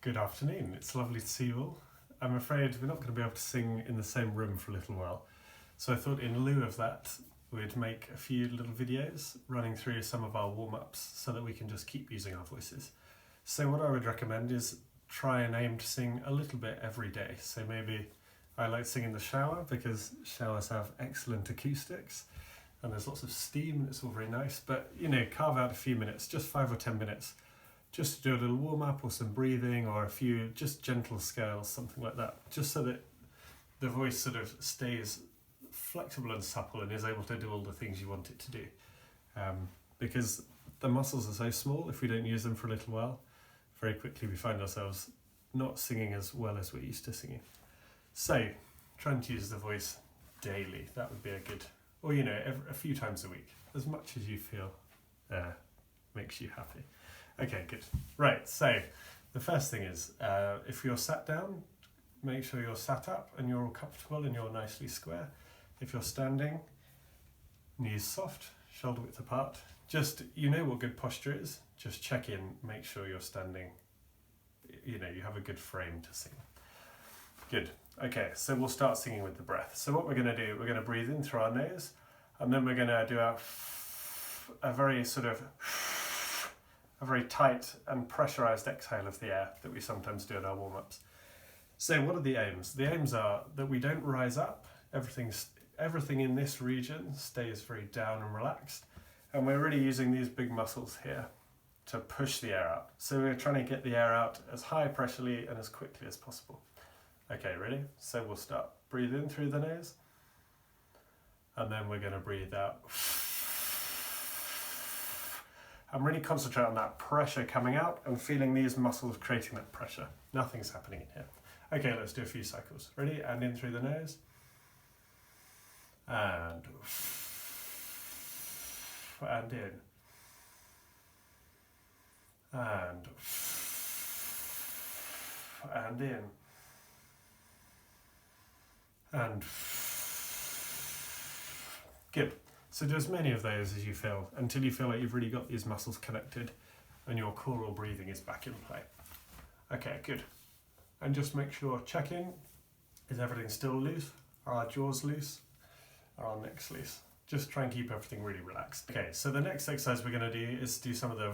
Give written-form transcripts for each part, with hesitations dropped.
Good afternoon, it's lovely to see you all. I'm afraid we're not going to be able to sing in the same room for a little while, so I thought in lieu of that we'd make a few little videos running through some of our warm-ups so that we can just keep using our voices. So what I would recommend is try and aim to sing a little bit every day. So maybe I like to sing in the shower because showers have excellent acoustics and there's lots of steam and it's all very nice, but carve out a few minutes, just 5 or 10 minutes, just to do a little warm-up or some breathing or a few just gentle scales, something like that, just so that the voice sort of stays flexible and supple and is able to do all the things you want it to do. Because the muscles are so small, if we don't use them for a little while, very quickly we find ourselves not singing as well as we're used to singing. So, trying to use the voice daily, that would be a good, or a few times a week, as much as you feel makes you happy. Okay, good. Right, so the first thing is, if you're sat down, make sure you're sat up and you're all comfortable and you're nicely square. If you're standing, knees soft, shoulder width apart. Just, what good posture is. Just check in, make sure you're standing, you have a good frame to sing. Good. Okay, so we'll start singing with the breath. So what we're going to do, we're going to breathe in through our nose, and then we're going to do a very tight and pressurized exhale of the air that we sometimes do in our warm-ups. So what are the aims? The aims are that we don't rise up, everything in this region stays very down and relaxed, and we're really using these big muscles here to push the air out. So we're trying to get the air out as high pressurely and as quickly as possible. Okay, ready? So we'll start. Breathe in through the nose, and then we're going to breathe out. And really concentrate on that pressure coming out and feeling these muscles creating that pressure. Nothing's happening in here. Okay, let's do a few cycles. Ready? And in through the nose. And in. And in. And good. So do as many of those as you feel until you feel like you've really got these muscles connected and your choral breathing is back in play. Okay, good. And just make sure, check in, is everything still loose? Are our jaws loose? Are our necks loose? Just try and keep everything really relaxed. Okay, so the next exercise we're going to do is do some of the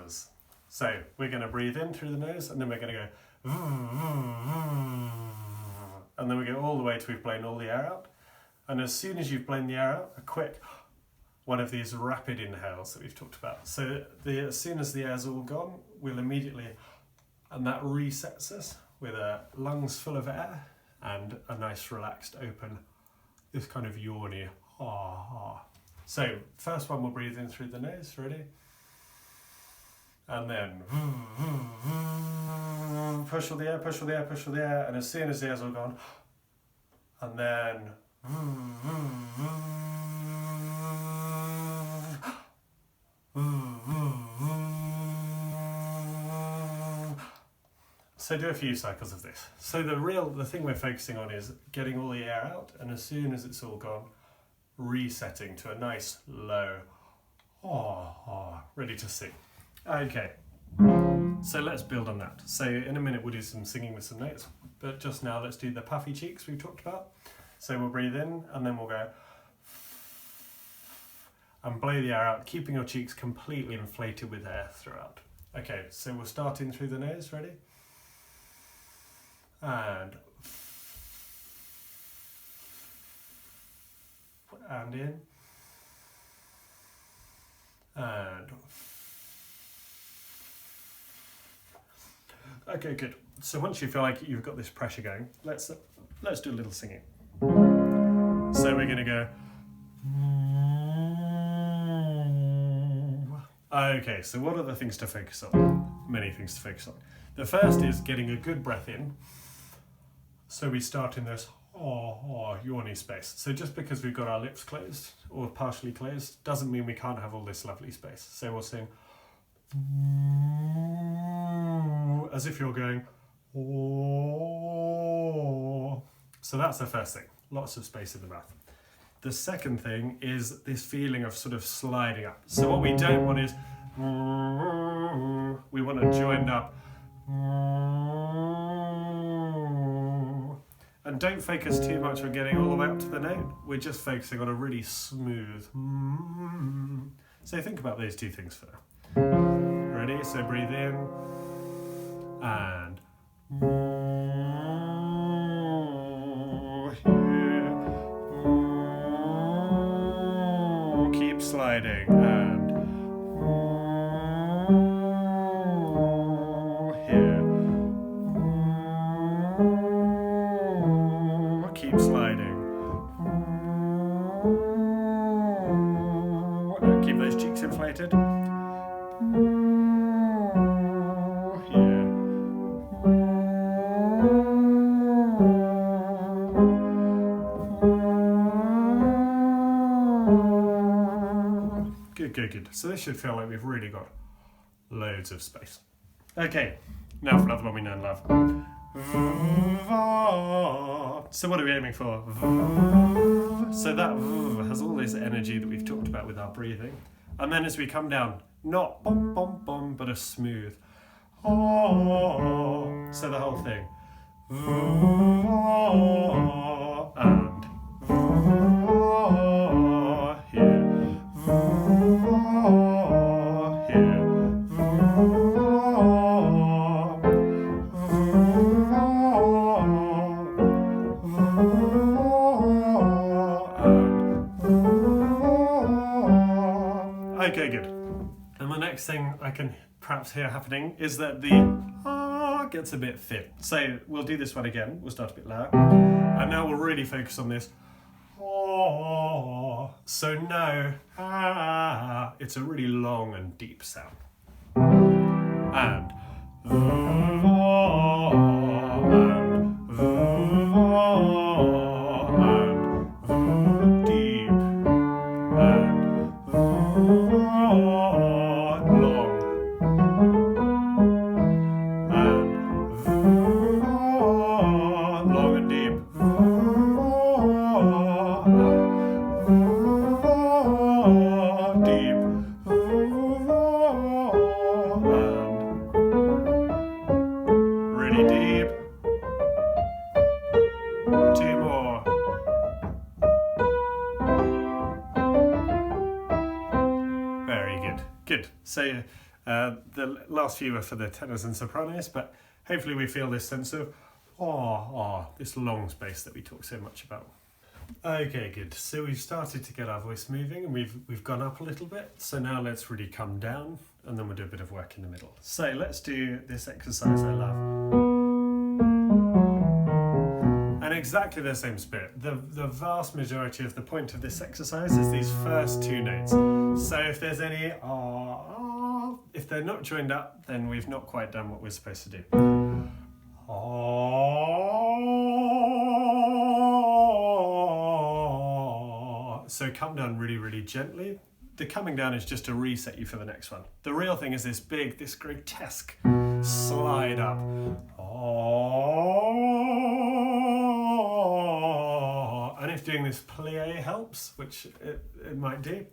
v's. So we're going to breathe in through the nose and then we're going to go and then we go all the way till we've blown all the air out. And as soon as you've blown the air out, a quick one of these rapid inhales that we've talked about. So as soon as the air's all gone, we'll immediately, and that resets us with lungs full of air and a nice relaxed open, this kind of yawny, So first one we'll breathe in through the nose, ready? And then push all the air, push all the air, push all the air, and as soon as the air's all gone, and then so do a few cycles of this. So the thing we're focusing on is getting all the air out, and as soon as it's all gone, resetting to a nice low, ready to sing. Okay, so let's build on that. So in a minute we'll do some singing with some notes, but just now let's do the puffy cheeks we talked about. So we'll breathe in and then we'll go and blow the air out, keeping your cheeks completely inflated with air throughout. Okay, so we'll start in through the nose, ready? And in. And okay, good. So once you feel like you've got this pressure going, let's do a little singing. So we're going to go. Okay, so what are the things to focus on? Many things to focus on. The first is getting a good breath in. So we start in this yawny space. So just because we've got our lips closed or partially closed doesn't mean we can't have all this lovely space. So we'll sing as if you're going. So that's the first thing. Lots of space in the mouth. The second thing is this feeling of sort of sliding up. So what we don't want is We want to join up. And don't focus too much on getting all the way up to the note. We're just focusing on a really smooth. So think about those two things first. Ready? So breathe in and here. Keep sliding and here. Keep sliding. And keep those cheeks inflated. Good. So this should feel like we've really got loads of space. Okay, now for another one we know and love. So what are we aiming for? So that has all this energy that we've talked about with our breathing. And then as we come down, not bum bum bum, but a smooth. So the whole thing. And here. Okay, good. And the next thing I can perhaps hear happening is that the gets a bit thin. So we'll do this one again. We'll start a bit lower. And now we'll really focus on this. So now it's a really long and deep sound. And deep and long and long and deep. Deep and really deep. Two more. Very good. Good. So the last few were for the tenors and sopranos, but hopefully we feel this sense of this long space that we talk so much about. Okay, good. So we've started to get our voice moving and we've gone up a little bit. So now let's really come down and then we'll do a bit of work in the middle. So let's do this exercise I love. And exactly the same spirit. The vast majority of the point of this exercise is these first two notes. So if there's any if they're not joined up, then we've not quite done what we're supposed to do. So come down really, really gently. The coming down is just to reset you for the next one. The real thing is this big, this grotesque slide up. And if doing this plie helps, which it might do.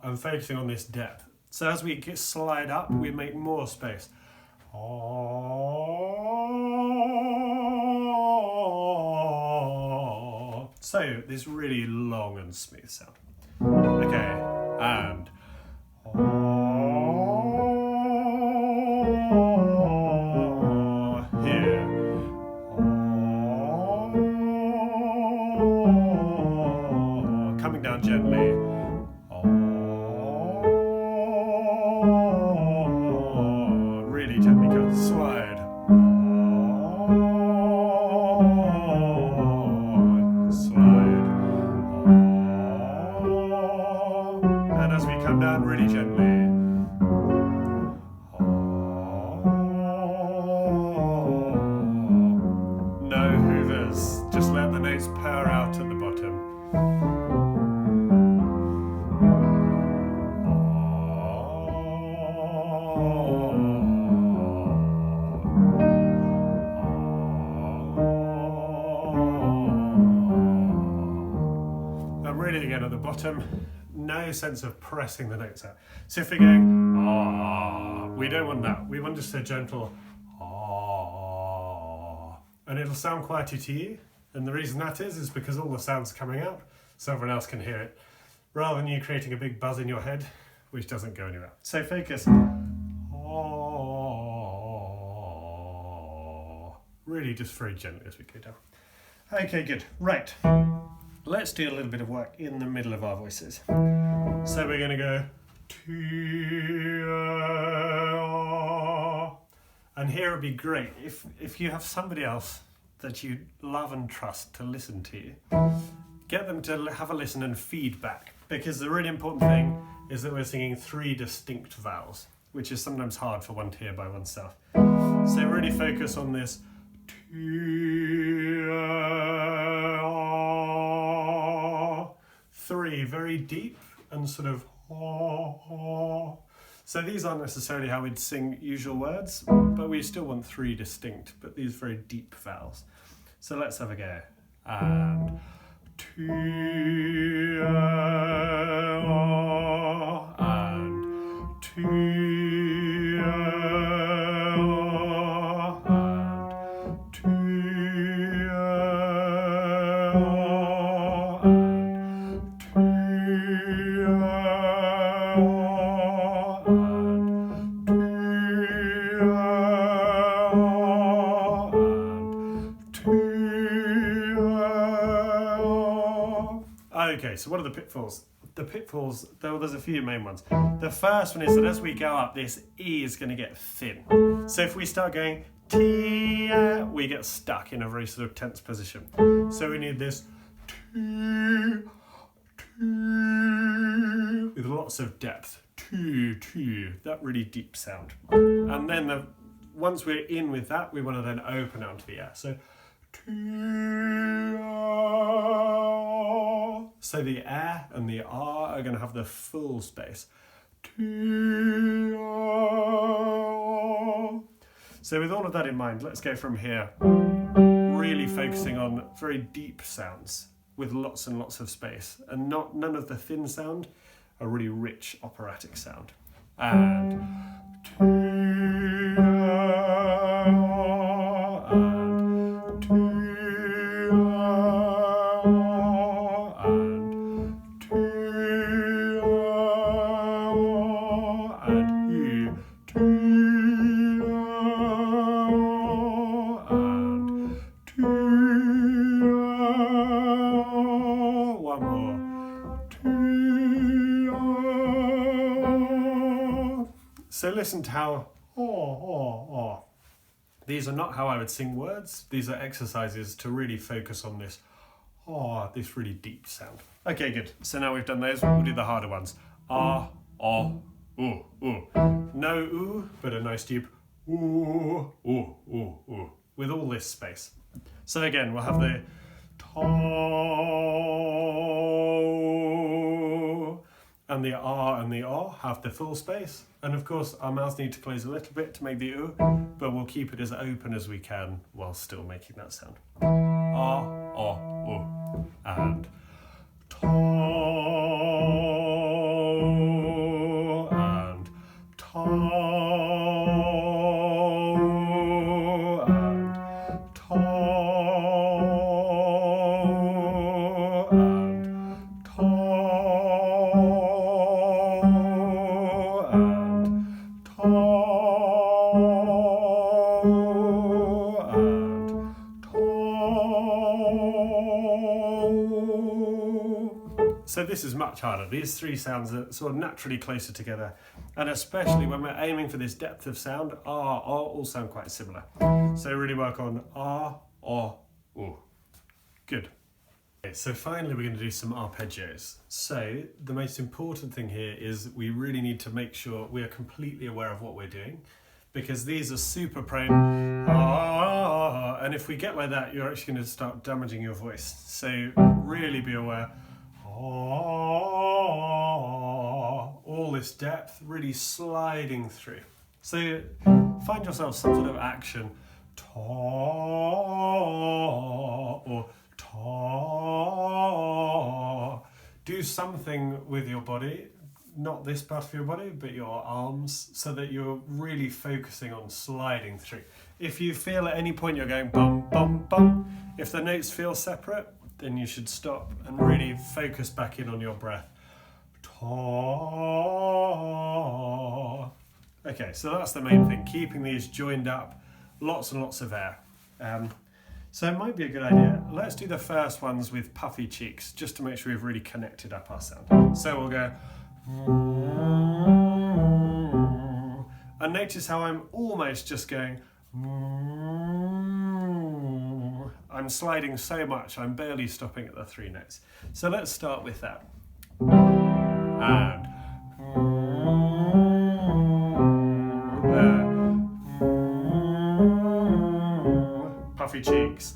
And focusing on this depth. So as we slide up, we make more space. So this really long and smooth sound. Okay, and here. Coming down gently. Really gently go slide. Slide. And as we come down really gently. No hoovers, just let the notes purr out at the bottom. bottom, no sense of pressing the notes out. So if we're going, ah, we don't want that. We want just a gentle, ah, and it'll sound quieter to you. And the reason that is because all the sound's coming out, so everyone else can hear it, rather than you creating a big buzz in your head, which doesn't go anywhere. So focus, really just very gently as we go down. Okay, good. Right. Let's do a little bit of work in the middle of our voices. So we're going to go to, and here would be great if you have somebody else that you love and trust to listen to you. Get them to have a listen and feedback, because the really important thing is that we're singing 3 distinct vowels, which is sometimes hard for one to hear by oneself. So really focus on this 3, very deep and sort of so these aren't necessarily how we'd sing usual words, but we still want 3 distinct, but these very deep vowels. So let's have a go. And okay, so what are the pitfalls? The pitfalls, there's a few main ones. The first one is that as we go up, this E is going to get thin. So if we start going T, we get stuck in a very sort of tense position. So we need this T, with lots of depth. T, that really deep sound. And then once we're in with that, we want to then open out to the air. So so the air and the R are going to have the full space. So with all of that in mind, let's go from here, really focusing on very deep sounds with lots and lots of space, and none of the thin sound, a really rich operatic sound. And so listen to how, These are not how I would sing words. These are exercises to really focus on this, this really deep sound. Okay, good. So now we've done those, we'll do the harder ones. Ah, ooh. No ooh, but a nice deep ooh, with all this space. So again, we'll have the and the R and the O have the full space. And of course, our mouths need to close a little bit to make the oo, but we'll keep it as open as we can while still making that sound. Ah, oo. And to, and to. So this is much harder. These 3 sounds are sort of naturally closer together, and especially when we're aiming for this depth of sound, ah, all sound quite similar. So really work on ah, oo. Good. Okay, so finally we're going to do some arpeggios. So the most important thing here is we really need to make sure we are completely aware of what we're doing, because these are super prone, and if we get like that, you're actually going to start damaging your voice. So really be aware. All this depth really sliding through. So find yourself some sort of action, or do something with your body, not this part of your body, but your arms, so that you're really focusing on sliding through. If you feel at any point you're going bum, bum, bum, if the notes feel separate, then you should stop and really focus back in on your breath. Ta. Okay, so that's the main thing, keeping these joined up, lots and lots of air. So it might be a good idea. Let's do the first ones with puffy cheeks, just to make sure we've really connected up our sound. So we'll go, and notice how I'm almost just going, I'm sliding so much, I'm barely stopping at the 3 notes. So let's start with that. And puffy cheeks.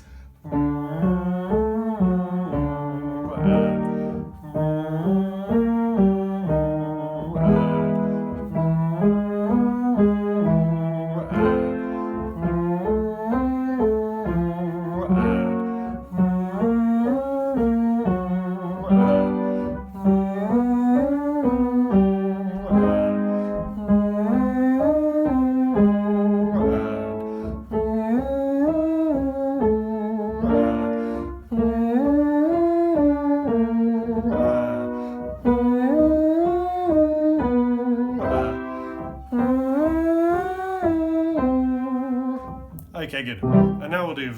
Okay, good. And now we'll do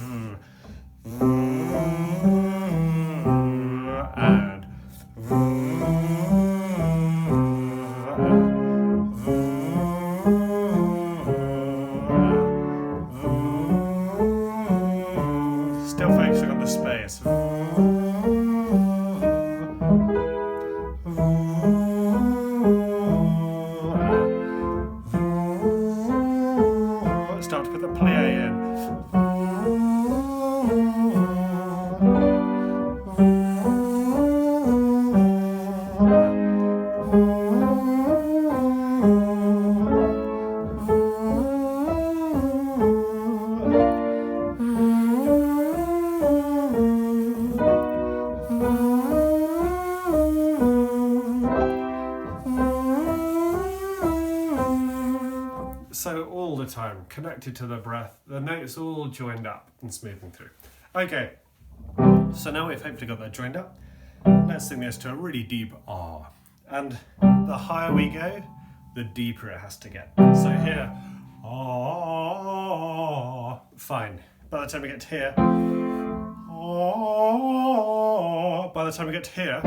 and still focusing on the space. Start to put the plie in. So all the time, connected to the breath, the notes all joined up and smoothing through. Okay, so now we've hopefully got that joined up. Let's sing this to a really deep ah. And the higher we go, the deeper it has to get. So here, ah, fine. By the time we get to here, ah, by the time we get to here,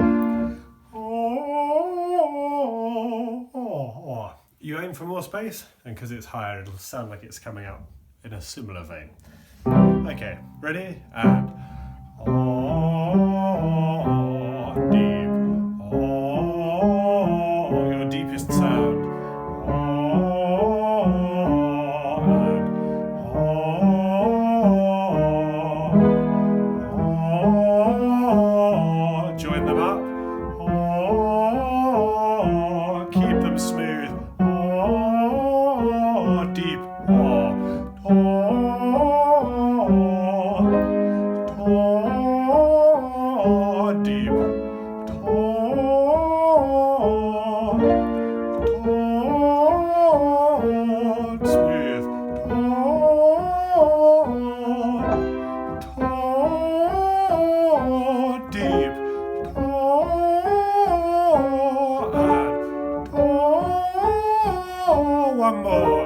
ah, you aim for more space, and because it's higher, it'll sound like it's coming out in a similar vein. Okay, ready? And deep. Your deepest sound. And join them up. Keep them smooth. Deep. Deep. Smooth. Deep. One more.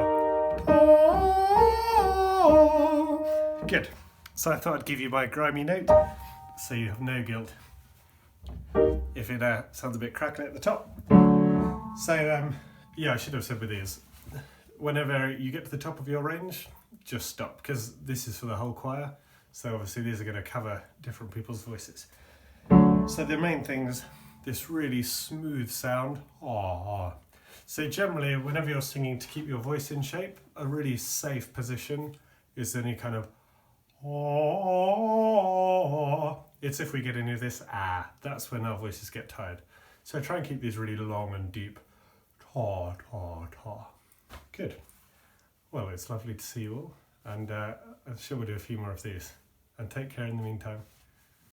Good. So I thought I'd give you my grimy note, so you have no guilt if it sounds a bit crackly at the top. So yeah, I should have said with these, whenever you get to the top of your range, just stop, because this is for the whole choir. So obviously these are going to cover different people's voices. So the main things, this really smooth sound. So generally, whenever you're singing, to keep your voice in shape, a really safe position is any kind of it's if we get into this that's when our voices get tired. So try and keep these really long and deep. Ta, ta, ta. Good. Well, it's lovely to see you all, and I'm sure we'll do a few more of these. And take care in the meantime.